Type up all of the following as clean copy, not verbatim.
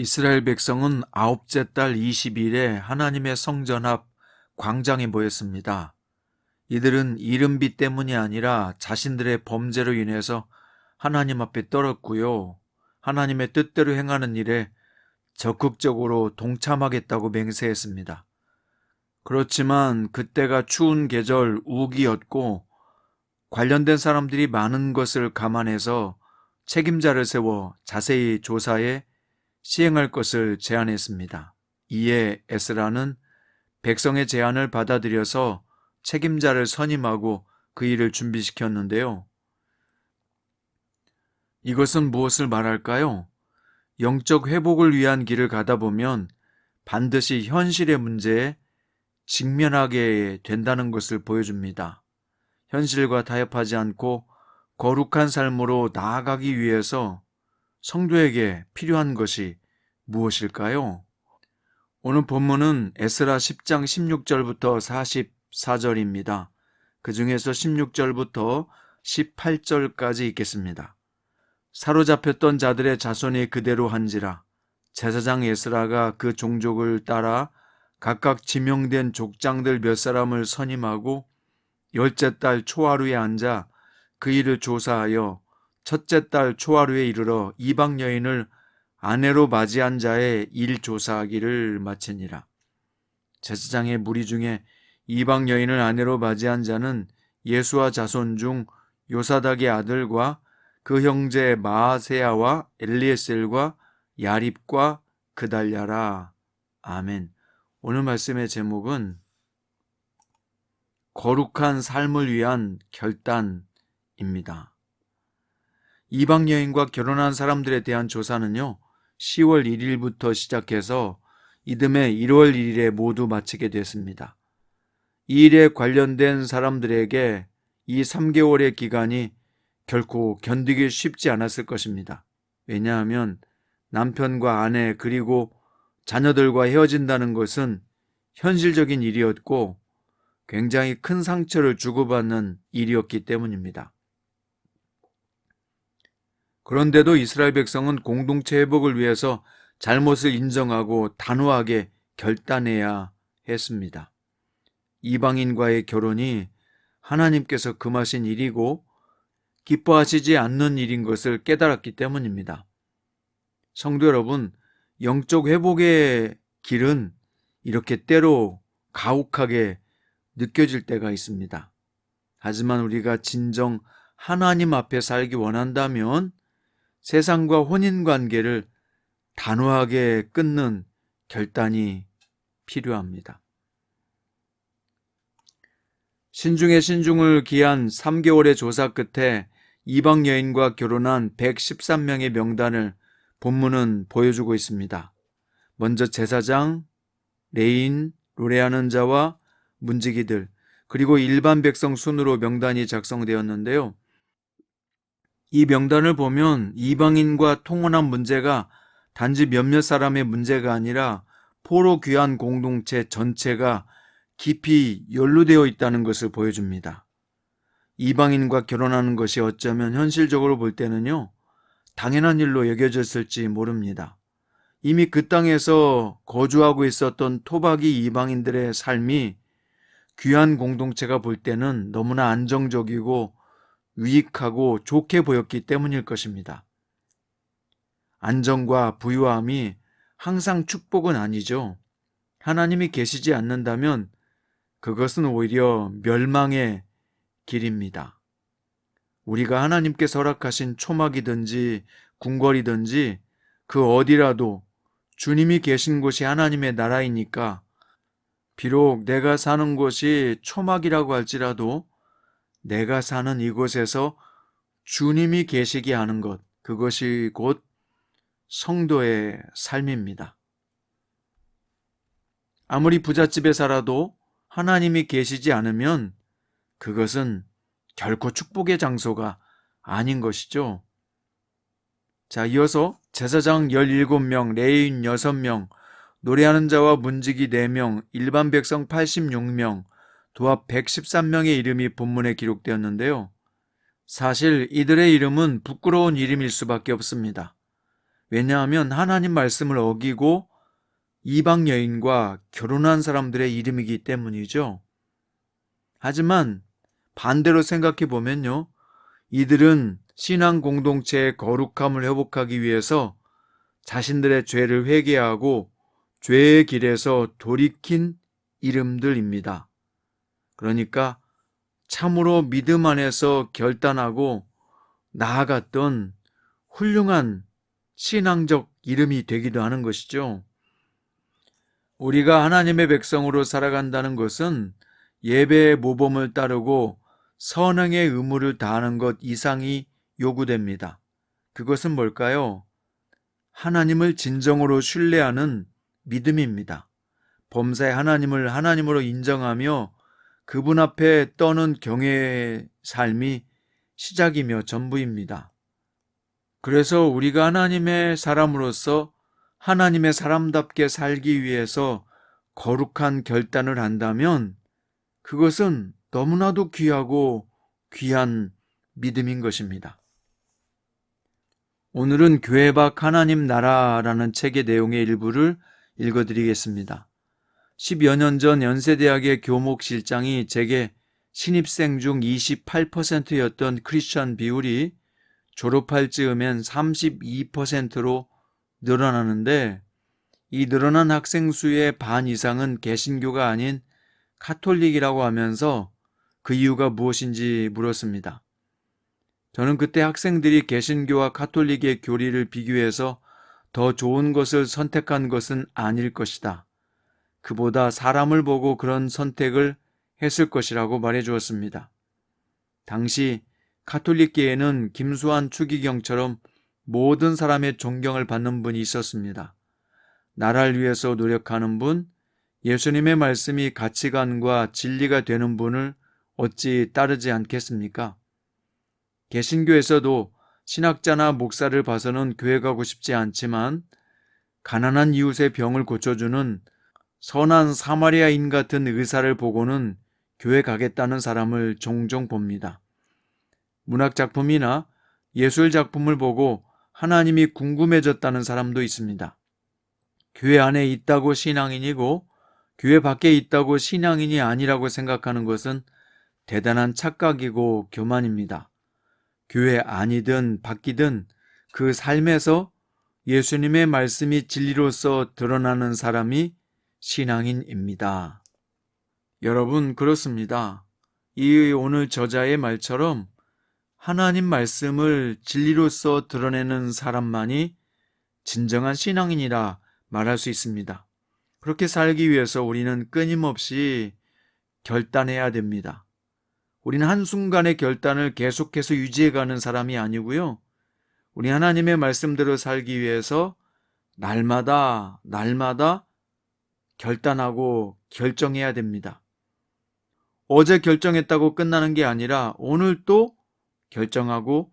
이스라엘 백성은 아홉째 달 20일에 하나님의 성전 앞 광장에 모였습니다. 이들은 이른비 때문이 아니라 자신들의 범죄로 인해서 하나님 앞에 떨었고요. 하나님의 뜻대로 행하는 일에 적극적으로 동참하겠다고 맹세했습니다. 그렇지만 그때가 추운 계절 우기였고 관련된 사람들이 많은 것을 감안해서 책임자를 세워 자세히 조사해 시행할 것을 제안했습니다. 이에 에스라는 백성의 제안을 받아들여서 책임자를 선임하고 그 일을 준비시켰는데요. 이것은 무엇을 말할까요? 영적 회복을 위한 길을 가다 보면 반드시 현실의 문제에 직면하게 된다는 것을 보여줍니다. 현실과 타협하지 않고 거룩한 삶으로 나아가기 위해서 성도에게 필요한 것이 무엇일까요? 오늘 본문은 에스라 10장 16절부터 44절입니다. 그 중에서 16절부터 18절까지 읽겠습니다. 사로잡혔던 자들의 자손이 그대로 한지라 제사장 에스라가 그 종족을 따라 각각 지명된 족장들 몇 사람을 선임하고 열째 달 초하루에 앉아 그 일을 조사하여 첫째 달 초하루에 이르러 이방 여인을 아내로 맞이한 자의 일 조사하기를 마치니라. 제사장의 무리 중에 이방 여인을 아내로 맞이한 자는 예수와 자손 중 요사닥의 아들과 그 형제 마아세야와 엘리에셀과 야립과 그달랴라. 아멘. 오늘 말씀의 제목은 거룩한 삶을 위한 결단입니다. 이방 여인과 결혼한 사람들에 대한 조사는요, 10월 1일부터 시작해서 이듬해 1월 1일에 모두 마치게 됐습니다. 이 일에 관련된 사람들에게 이 3개월의 기간이 결코 견디기 쉽지 않았을 것입니다. 왜냐하면 남편과 아내 그리고 자녀들과 헤어진다는 것은 현실적인 일이었고 굉장히 큰 상처를 주고받는 일이었기 때문입니다. 그런데도 이스라엘 백성은 공동체 회복을 위해서 잘못을 인정하고 단호하게 결단해야 했습니다. 이방인과의 결혼이 하나님께서 금하신 일이고 기뻐하시지 않는 일인 것을 깨달았기 때문입니다. 성도 여러분, 영적 회복의 길은 이렇게 때로 가혹하게 느껴질 때가 있습니다. 하지만 우리가 진정 하나님 앞에 살기 원한다면 세상과 혼인관계를 단호하게 끊는 결단이 필요합니다. 신중에 신중을 기한 3개월의 조사 끝에 이방 여인과 결혼한 113명의 명단을 본문은 보여주고 있습니다. 먼저 제사장, 레인, 노래하는 자와 문지기들, 그리고 일반 백성 순으로 명단이 작성되었는데요. 이 명단을 보면 이방인과 통혼한 문제가 단지 몇몇 사람의 문제가 아니라 포로 귀한 공동체 전체가 깊이 연루되어 있다는 것을 보여줍니다. 이방인과 결혼하는 것이 어쩌면 현실적으로 볼 때는요, 당연한 일로 여겨졌을지 모릅니다. 이미 그 땅에서 거주하고 있었던 토박이 이방인들의 삶이 귀한 공동체가 볼 때는 너무나 안정적이고 유익하고 좋게 보였기 때문일 것입니다. 안정과 부유함이 항상 축복은 아니죠. 하나님이 계시지 않는다면 그것은 오히려 멸망의 길입니다. 우리가 하나님께서 허락하신 초막이든지 궁궐이든지 그 어디라도 주님이 계신 곳이 하나님의 나라이니까 비록 내가 사는 곳이 초막이라고 할지라도 내가 사는 이곳에서 주님이 계시게 하는 것, 그것이 곧 성도의 삶입니다. 아무리 부잣집에 살아도 하나님이 계시지 않으면 그것은 결코 축복의 장소가 아닌 것이죠. 자, 이어서 제사장 17명, 레위인 6명, 노래하는 자와 문지기 4명, 일반 백성 86명, 도합 113명의 이름이 본문에 기록되었는데요. 사실 이들의 이름은 부끄러운 이름일 수밖에 없습니다. 왜냐하면 하나님 말씀을 어기고 이방 여인과 결혼한 사람들의 이름이기 때문이죠. 하지만 반대로 생각해 보면요, 이들은 신앙 공동체의 거룩함을 회복하기 위해서 자신들의 죄를 회개하고 죄의 길에서 돌이킨 이름들입니다. 그러니까 참으로 믿음 안에서 결단하고 나아갔던 훌륭한 신앙적 이름이 되기도 하는 것이죠. 우리가 하나님의 백성으로 살아간다는 것은 예배의 모범을 따르고 선행의 의무를 다하는 것 이상이 요구됩니다. 그것은 뭘까요? 하나님을 진정으로 신뢰하는 믿음입니다. 범사의 하나님을 하나님으로 인정하며 그분 앞에 떠는 경외의 삶이 시작이며 전부입니다. 그래서 우리가 하나님의 사람으로서 하나님의 사람답게 살기 위해서 거룩한 결단을 한다면 그것은 너무나도 귀하고 귀한 믿음인 것입니다. 오늘은 교회 밖 하나님 나라라는 책의 내용의 일부를 읽어드리겠습니다. 10여 년 전 연세대학의 교목실장이 제게 신입생 중 28%였던 크리스천 비율이 졸업할 즈음엔 32%로 늘어나는데, 이 늘어난 학생 수의 반 이상은 개신교가 아닌 카톨릭이라고 하면서 그 이유가 무엇인지 물었습니다. 저는 그때 학생들이 개신교와 카톨릭의 교리를 비교해서 더 좋은 것을 선택한 것은 아닐 것이다. 그보다 사람을 보고 그런 선택을 했을 것이라고 말해 주었습니다. 당시 카톨릭계에는 김수환 추기경처럼 모든 사람의 존경을 받는 분이 있었습니다. 나라를 위해서 노력하는 분, 예수님의 말씀이 가치관과 진리가 되는 분을 어찌 따르지 않겠습니까? 개신교에서도 신학자나 목사를 봐서는 교회 가고 싶지 않지만 가난한 이웃의 병을 고쳐주는 선한 사마리아인 같은 의사를 보고는 교회 가겠다는 사람을 종종 봅니다. 문학작품이나 예술작품을 보고 하나님이 궁금해졌다는 사람도 있습니다. 교회 안에 있다고 신앙인이고 교회 밖에 있다고 신앙인이 아니라고 생각하는 것은 대단한 착각이고 교만입니다. 교회 안이든 밖이든 그 삶에서 예수님의 말씀이 진리로서 드러나는 사람이 신앙인입니다. 여러분, 그렇습니다. 이 오늘 저자의 말처럼 하나님 말씀을 진리로서 드러내는 사람만이 진정한 신앙인이라 말할 수 있습니다. 그렇게 살기 위해서 우리는 끊임없이 결단해야 됩니다. 우리는 한순간의 결단을 계속해서 유지해가는 사람이 아니고요. 우리 하나님의 말씀대로 살기 위해서 날마다 결단하고 결정해야 됩니다. 어제 결정했다고 끝나는 게 아니라 오늘 또 결정하고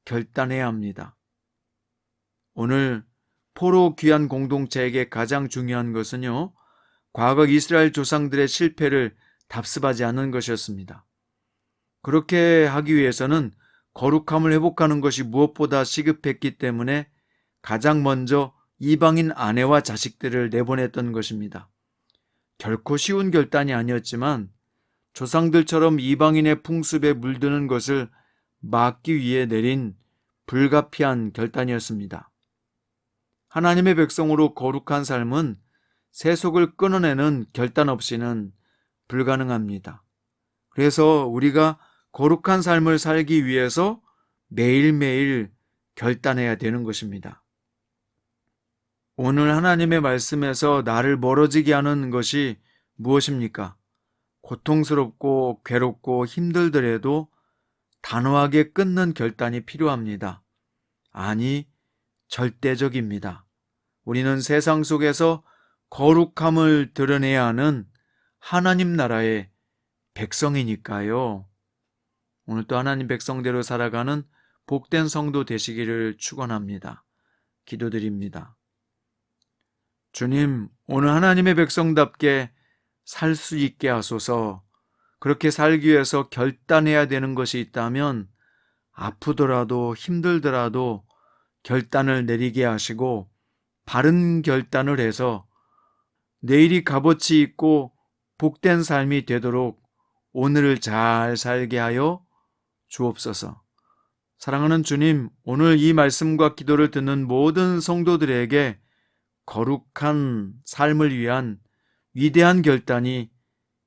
결단해야 합니다. 오늘 포로 귀한 공동체에게 가장 중요한 것은요, 과거 이스라엘 조상들의 실패를 답습하지 않는 것이었습니다. 그렇게 하기 위해서는 거룩함을 회복하는 것이 무엇보다 시급했기 때문에 가장 먼저 이방인 아내와 자식들을 내보냈던 것입니다. 결코 쉬운 결단이 아니었지만 조상들처럼 이방인의 풍습에 물드는 것을 막기 위해 내린 불가피한 결단이었습니다. 하나님의 백성으로 거룩한 삶은 세속을 끊어내는 결단 없이는 불가능합니다. 그래서 우리가 거룩한 삶을 살기 위해서 매일매일 결단해야 되는 것입니다. 오늘 하나님의 말씀에서 나를 멀어지게 하는 것이 무엇입니까? 고통스럽고 괴롭고 힘들더라도 단호하게 끊는 결단이 필요합니다. 아니, 절대적입니다. 우리는 세상 속에서 거룩함을 드러내야 하는 하나님 나라의 백성이니까요. 오늘 또 하나님 백성대로 살아가는 복된 성도 되시기를 축원합니다. 기도드립니다. 주님, 오늘 하나님의 백성답게 살 수 있게 하소서. 그렇게 살기 위해서 결단해야 되는 것이 있다면 아프더라도 힘들더라도 결단을 내리게 하시고 바른 결단을 해서 내일이 값어치 있고 복된 삶이 되도록 오늘을 잘 살게 하여 주옵소서. 사랑하는 주님, 오늘 이 말씀과 기도를 듣는 모든 성도들에게 거룩한 삶을 위한 위대한 결단이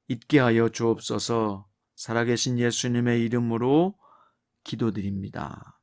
있게 하여 주옵소서. 살아계신 예수님의 이름으로 기도드립니다.